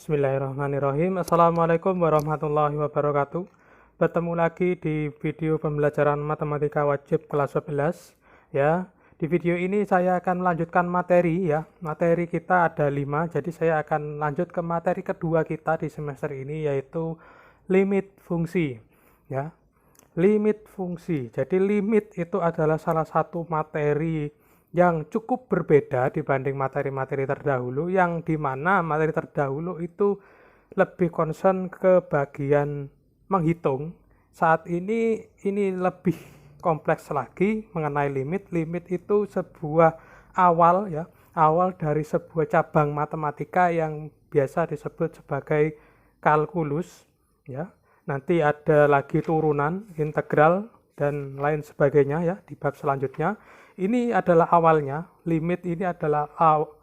Bismillahirrahmanirrahim. Assalamualaikum warahmatullahi wabarakatuh. Bertemu lagi di video pembelajaran matematika wajib kelas 11 ya. Di video ini saya akan melanjutkan materi ya. Materi kita ada 5, jadi saya akan lanjut ke materi kedua kita di semester ini, yaitu limit fungsi ya. Limit fungsi. Jadi limit itu adalah salah satu materi yang cukup berbeda dibanding materi-materi terdahulu, yang dimana materi terdahulu itu lebih concern ke bagian menghitung. Saat ini lebih kompleks lagi mengenai limit. Limit itu sebuah awal ya, awal dari sebuah cabang matematika yang biasa disebut sebagai kalkulus ya. Nanti ada lagi turunan, integral, dan lain sebagainya ya di bab selanjutnya. Ini adalah awalnya, limit ini adalah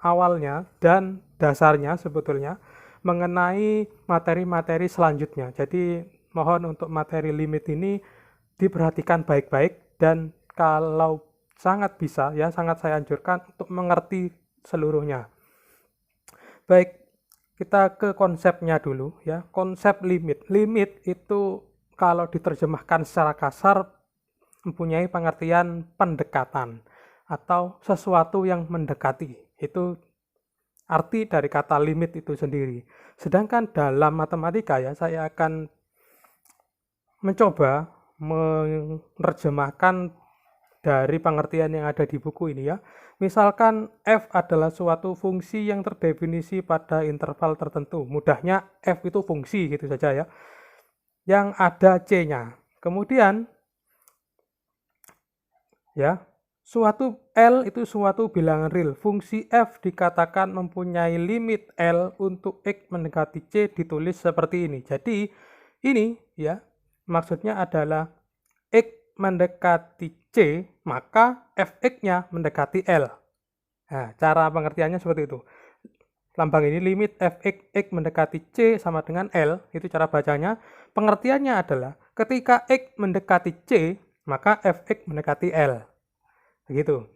awalnya dan dasarnya sebetulnya mengenai materi-materi selanjutnya. Jadi mohon untuk materi limit ini diperhatikan baik-baik, dan kalau sangat bisa ya, sangat saya anjurkan untuk mengerti seluruhnya. Baik, kita ke konsepnya dulu ya. Konsep limit. Limit itu kalau diterjemahkan secara kasar mempunyai pengertian pendekatan atau sesuatu yang mendekati. Itu arti dari kata limit itu sendiri. Sedangkan dalam matematika ya, saya akan mencoba menerjemahkan dari pengertian yang ada di buku ini ya. Misalkan f adalah suatu fungsi yang terdefinisi pada interval tertentu. Mudahnya f itu fungsi gitu saja ya. Yang ada c-nya. Kemudian ya, suatu L itu suatu bilangan real. Fungsi f dikatakan mempunyai limit L untuk x mendekati c ditulis seperti ini. Jadi ini ya, maksudnya adalah x mendekati c, maka fx-nya mendekati L. Nah, cara pengertiannya seperti itu. Lambang ini limit fx x mendekati c sama dengan L, itu cara bacanya. Pengertiannya adalah ketika x mendekati c, maka fx mendekati L. Begitu.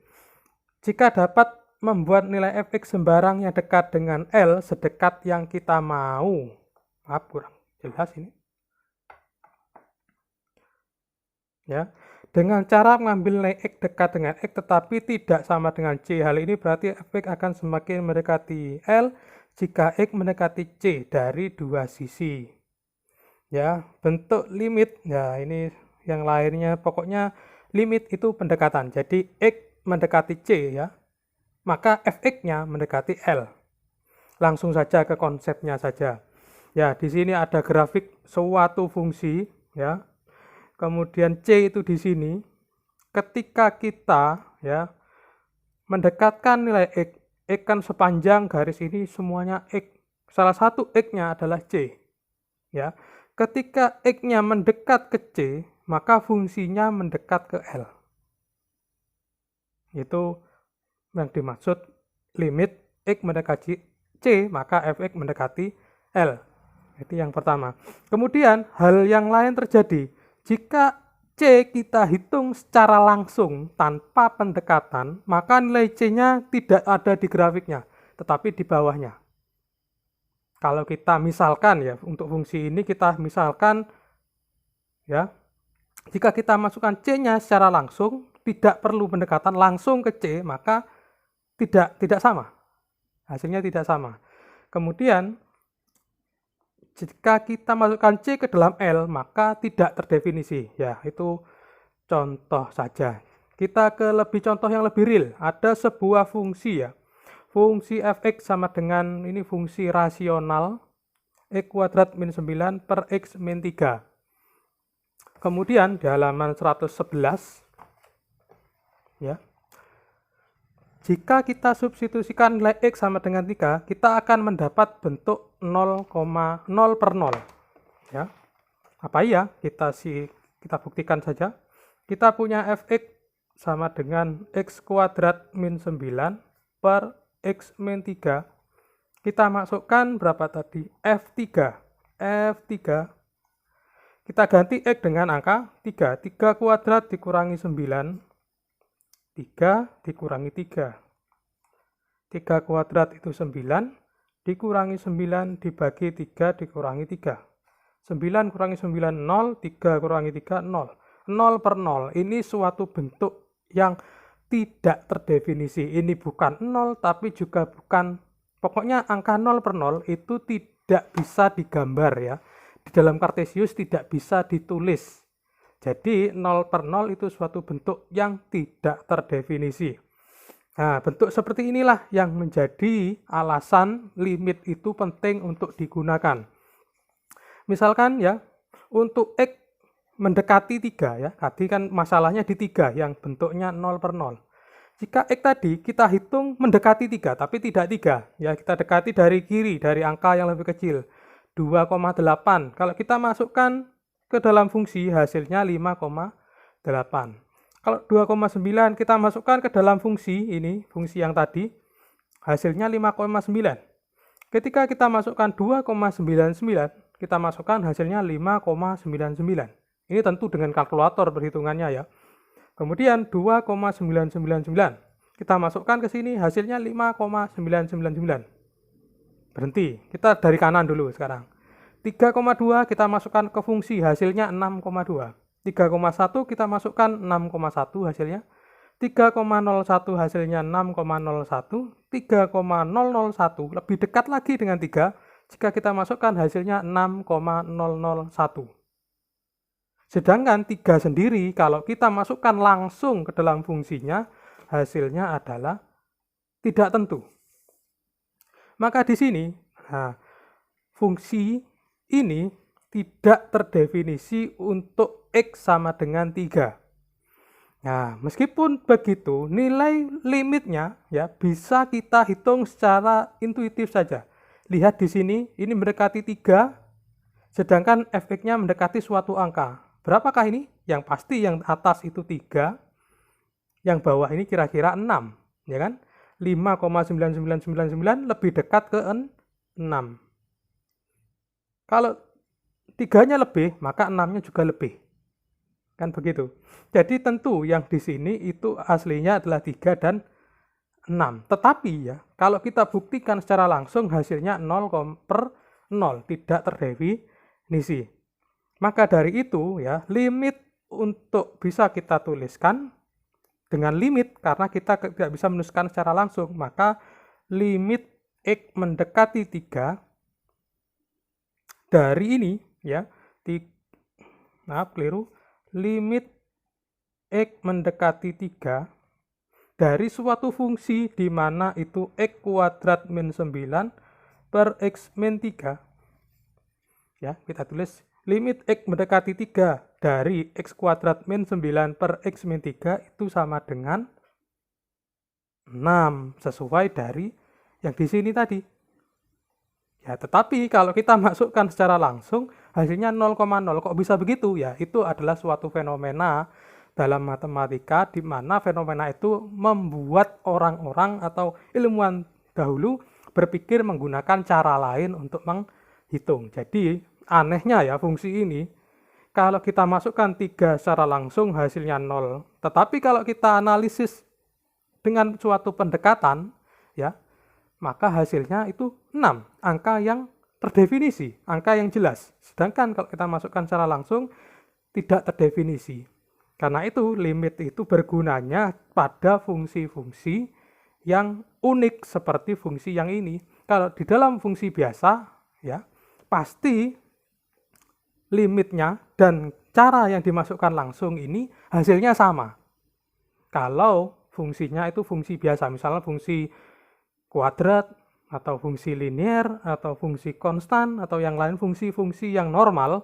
Jika dapat membuat nilai fx sembarang yang dekat dengan L sedekat yang kita mau. Maaf, kurang jelas ini. Ya. Dengan cara mengambil nilai x dekat dengan x tetapi tidak sama dengan c. Hal ini berarti fx akan semakin mendekati L jika x mendekati c dari dua sisi. Ya, bentuk limit. Ya, ini yang lainnya, pokoknya limit itu pendekatan. Jadi x mendekati c ya, maka fx-nya mendekati L. Langsung saja ke konsepnya saja. Ya, di sini ada grafik suatu fungsi ya. Kemudian c itu di sini. Ketika kita ya mendekatkan nilai x kan sepanjang garis ini semuanya x. Salah satu x-nya adalah c. Ya. Ketika x-nya mendekat ke c, maka fungsinya mendekat ke L. Itu yang dimaksud limit x mendekati c, maka fx mendekati L. Itu yang pertama. Kemudian hal yang lain terjadi. Jika c kita hitung secara langsung tanpa pendekatan, maka nilai c-nya tidak ada di grafiknya, tetapi di bawahnya. Kalau kita misalkan ya, untuk fungsi ini kita misalkan ya, jika kita masukkan c-nya secara langsung, tidak perlu pendekatan, langsung ke c, maka tidak sama. Hasilnya tidak sama. Kemudian jika kita masukkan c ke dalam L, maka tidak terdefinisi. Ya, itu contoh saja. Kita ke contoh yang lebih real. Ada sebuah fungsi ya. Fungsi fx sama dengan ini fungsi rasional x kuadrat min 9 per x min 3. Kemudian di halaman 111 ya. Jika kita substitusikan nilai x sama dengan 3, kita akan mendapat bentuk 0,0 per 0. Ya. Apa iya? Kita buktikan saja. Kita punya fx sama dengan x kuadrat min 9 per x min 3. Kita masukkan berapa tadi? F3. Kita ganti x dengan angka 3. 3 kuadrat dikurangi 9. 3 dikurangi 3. 3 kuadrat itu 9, dikurangi 9 dibagi 3 dikurangi 3. 9 kurangi 9, 0, 3 kurangi 3, 0. 0 per 0, ini suatu bentuk yang tidak terdefinisi. Ini bukan 0, tapi juga bukan, pokoknya angka 0 per 0 itu tidak bisa digambar ya. Di dalam Kartesius tidak bisa ditulis. Jadi 0 per 0 itu suatu bentuk yang tidak terdefinisi. Nah, bentuk seperti inilah yang menjadi alasan limit itu penting untuk digunakan. Misalkan ya, untuk X mendekati 3 ya, tadi kan masalahnya di 3 yang bentuknya 0 per 0. Jika X tadi kita hitung mendekati 3, tapi tidak 3, ya kita dekati dari kiri, dari angka yang lebih kecil, 2,8. Kalau kita masukkan ke dalam fungsi, hasilnya 5,8. Kalau 2,9 kita masukkan ke dalam fungsi, ini fungsi yang tadi, hasilnya 5,9. Ketika kita masukkan 2,99, kita masukkan hasilnya 5,99. Ini tentu dengan kalkulator perhitungannya ya. Kemudian 2,999. Kita masukkan ke sini hasilnya 5,999. Berhenti. Kita dari kanan dulu sekarang. 3,2 kita masukkan ke fungsi hasilnya 6,2. 3,1 kita masukkan 6,1 hasilnya. 3,01 hasilnya 6,01. 3,001 lebih dekat lagi dengan 3 jika kita masukkan hasilnya 6,001. Sedangkan 3 sendiri, kalau kita masukkan langsung ke dalam fungsinya, hasilnya adalah tidak tentu. Maka di sini, fungsi ini tidak terdefinisi untuk X sama dengan 3. Nah, meskipun begitu, nilai limitnya ya bisa kita hitung secara intuitif saja. Lihat di sini, ini mendekati 3, sedangkan fx-nya mendekati suatu angka. Berapakah ini? Yang pasti yang atas itu 3, yang bawah ini kira-kira 6, ya kan? 5,9999 lebih dekat ke 6. Kalau 3-nya lebih, maka 6-nya juga lebih. Kan begitu. Jadi tentu yang di sini itu aslinya adalah 3 dan 6. Tetapi ya, kalau kita buktikan secara langsung hasilnya 0 per 0, tidak terdefinisi. Maka dari itu ya, limit untuk bisa kita tuliskan dengan limit, karena kita tidak bisa menuliskan secara langsung, maka limit X mendekati 3 dari ini ya, limit X mendekati 3 dari suatu fungsi di mana itu X kuadrat min 9 per X min 3. Ya, kita tulis limit X mendekati 3 dari X kuadrat min 9 per X min 3 itu sama dengan 6, sesuai dari yang di sini tadi. Ya, tetapi kalau kita masukkan secara langsung, hasilnya 0,0. Kok bisa begitu? Ya, itu adalah suatu fenomena dalam matematika di mana fenomena itu membuat orang-orang atau ilmuwan dahulu berpikir menggunakan cara lain untuk menghitung. Jadi, anehnya ya fungsi ini, kalau kita masukkan 3 secara langsung hasilnya 0. Tetapi kalau kita analisis dengan suatu pendekatan, ya, maka hasilnya itu 6, angka yang terdefinisi, angka yang jelas. Sedangkan kalau kita masukkan secara langsung, tidak terdefinisi. Karena itu, limit itu bergunanya pada fungsi-fungsi yang unik seperti fungsi yang ini. Kalau di dalam fungsi biasa, ya, pasti limitnya dan cara yang dimasukkan langsung ini hasilnya sama. Kalau fungsinya itu fungsi biasa, misalnya fungsi kuadrat, atau fungsi linear, atau fungsi konstan, atau yang lain fungsi-fungsi yang normal,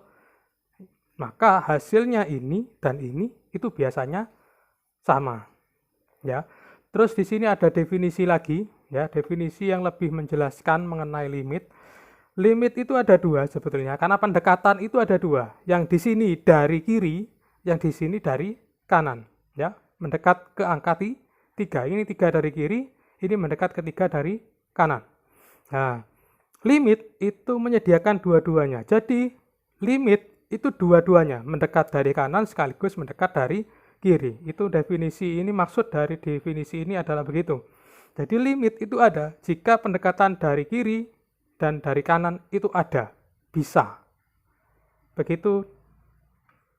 maka hasilnya ini dan ini itu biasanya sama. Ya. Terus di sini ada definisi lagi, ya, definisi yang lebih menjelaskan mengenai limit. Limit itu ada 2 sebetulnya, karena pendekatan itu ada 2. Yang di sini dari kiri, yang di sini dari kanan. Ya, mendekat ke angka 3. Ini 3 dari kiri, ini mendekat ke 3 dari kanan. Nah, limit itu menyediakan dua-duanya. Jadi, limit itu dua-duanya, mendekat dari kanan sekaligus mendekat dari kiri. Itu definisi ini, maksud dari definisi ini adalah begitu. Jadi, limit itu ada jika pendekatan dari kiri dan dari kanan itu ada, bisa. Begitu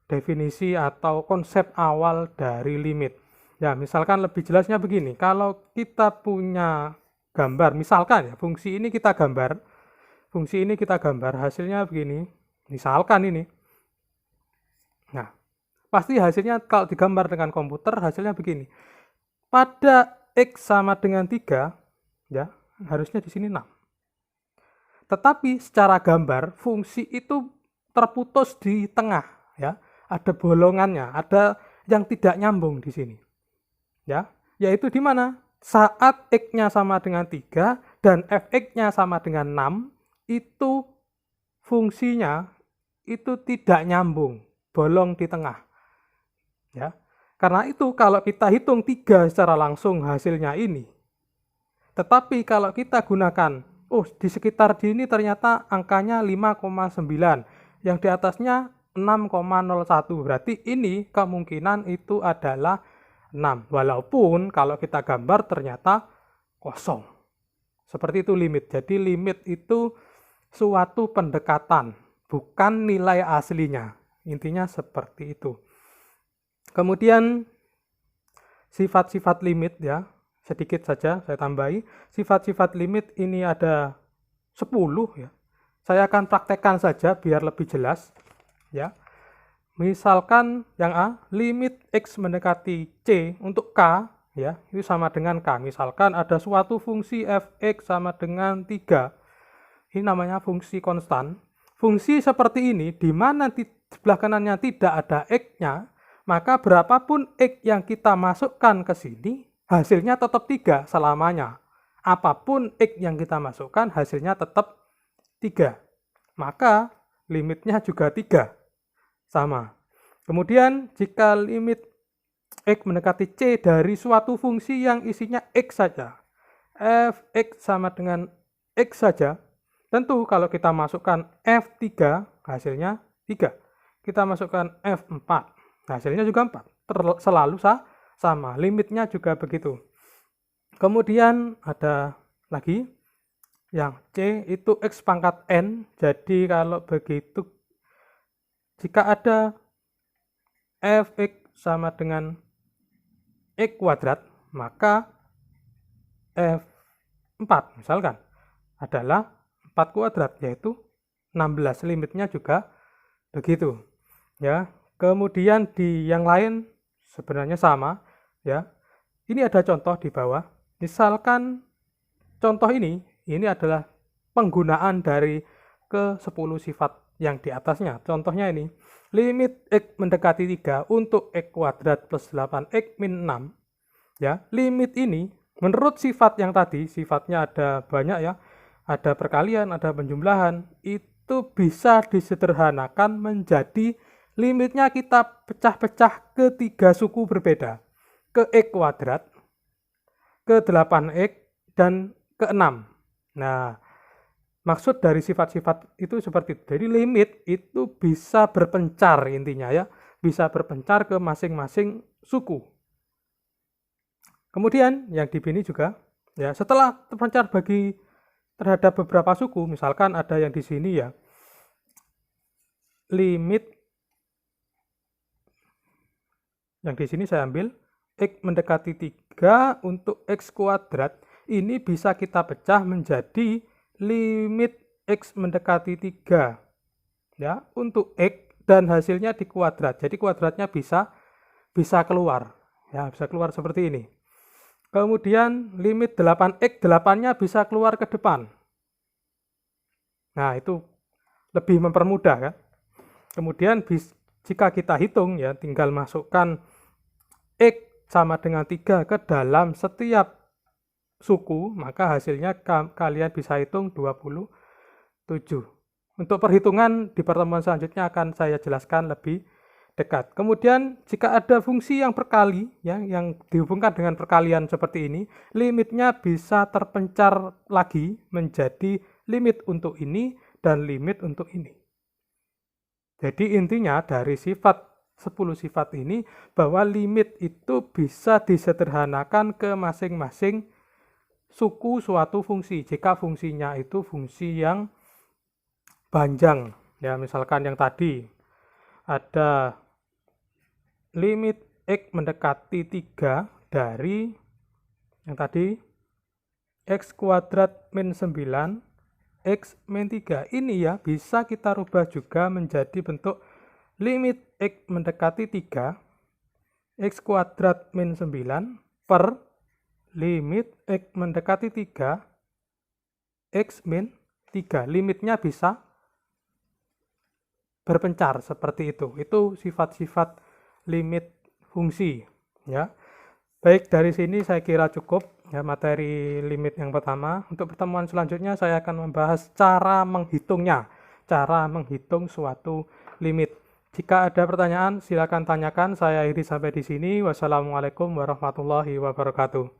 definisi atau konsep awal dari limit. Ya, misalkan lebih jelasnya begini, kalau kita punya gambar, misalkan ya, fungsi ini kita gambar, hasilnya begini, misalkan ini. Nah, pasti hasilnya kalau digambar dengan komputer, hasilnya begini. Pada X sama dengan 3, ya, harusnya di sini 6. Tetapi secara gambar, fungsi itu terputus di tengah, ya. Ada bolongannya, ada yang tidak nyambung di sini. Ya, yaitu di mana? Saat X-nya sama dengan 3 dan Fx-nya sama dengan 6, itu fungsinya itu tidak nyambung, bolong di tengah. Ya. Karena itu kalau kita hitung 3 secara langsung hasilnya ini. Tetapi kalau kita gunakan, di sekitar sini ternyata angkanya 5,9, yang di atasnya 6,01, berarti ini kemungkinan itu adalah 6, walaupun kalau kita gambar ternyata kosong. Seperti itu limit. Jadi limit itu suatu pendekatan, bukan nilai aslinya. Intinya seperti itu. Kemudian sifat-sifat limit, ya, sedikit saja saya tambahi. Sifat-sifat limit ini ada 10, ya. Saya akan praktekkan saja biar lebih jelas, ya. Misalkan yang A, limit X mendekati C untuk K, ya, itu sama dengan K. Misalkan ada suatu fungsi Fx sama dengan 3. Ini namanya fungsi konstan. Fungsi seperti ini, di mana di sebelah kanannya tidak ada X-nya, maka berapapun X yang kita masukkan ke sini, hasilnya tetap 3 selamanya. Apapun X yang kita masukkan, hasilnya tetap 3. Maka limitnya juga 3. Sama. Kemudian jika limit X mendekati C dari suatu fungsi yang isinya X saja, Fx sama dengan X saja, tentu kalau kita masukkan F3, hasilnya 3. Kita masukkan F4, hasilnya juga 4. Selalu sama. Limitnya juga begitu. Kemudian ada lagi yang C itu X pangkat N. Jadi kalau begitu, jika ada Fx sama dengan X kuadrat, maka F4 misalkan adalah 4 kuadrat, yaitu 16. Limitnya juga begitu. Ya. Kemudian di yang lain sebenarnya sama, ya. Ini ada contoh di bawah. Misalkan contoh ini adalah penggunaan dari ke-10 sifat yang di atasnya. Contohnya ini, limit X mendekati 3 untuk X kuadrat plus 8X min 6. Ya, limit ini menurut sifat yang tadi, sifatnya ada banyak, ya. Ada perkalian, ada penjumlahan, itu bisa disederhanakan menjadi limitnya kita pecah-pecah ke 3 suku berbeda. Ke X kuadrat, ke 8X, dan ke 6. Nah, maksud dari sifat-sifat itu seperti itu. Jadi limit itu bisa berpencar intinya, ya. Bisa berpencar ke masing-masing suku. Kemudian yang di sini juga, ya, setelah terpencar bagi terhadap beberapa suku, misalkan ada yang di sini, ya. Limit yang di sini saya ambil X mendekati 3 untuk X kuadrat, ini bisa kita pecah menjadi limit X mendekati 3, ya, untuk X, dan hasilnya di kuadrat. Jadi kuadratnya bisa keluar, ya, bisa keluar seperti ini. Kemudian limit 8X, 8-nya bisa keluar ke depan. Nah, itu lebih mempermudah, kan. Kemudian jika kita hitung, ya, tinggal masukkan X sama dengan 3 ke dalam setiap suku, maka hasilnya kalian bisa hitung 27. Untuk perhitungan di pertemuan selanjutnya akan saya jelaskan lebih dekat. Kemudian jika ada fungsi yang berkali, ya, yang dihubungkan dengan perkalian seperti ini, limitnya bisa terpencar lagi menjadi limit untuk ini dan limit untuk ini. Jadi intinya dari sifat 10 sifat ini, bahwa limit itu bisa disederhanakan ke masing-masing suku suatu fungsi jika fungsinya itu fungsi yang panjang. Ya, misalkan yang tadi ada limit X mendekati 3 dari yang tadi X kuadrat min 9 X min 3. Ini ya bisa kita rubah juga menjadi bentuk limit X mendekati 3 X kuadrat min 9 per limit X mendekati 3 X min 3. Limitnya bisa berpencar seperti itu. Itu sifat-sifat limit fungsi ya. Baik, dari sini saya kira cukup ya materi limit yang pertama. Untuk pertemuan selanjutnya saya akan membahas cara menghitungnya, cara menghitung suatu limit. Jika ada pertanyaan silakan tanyakan. Saya akhiri sampai di sini. Wassalamualaikum warahmatullahi wabarakatuh.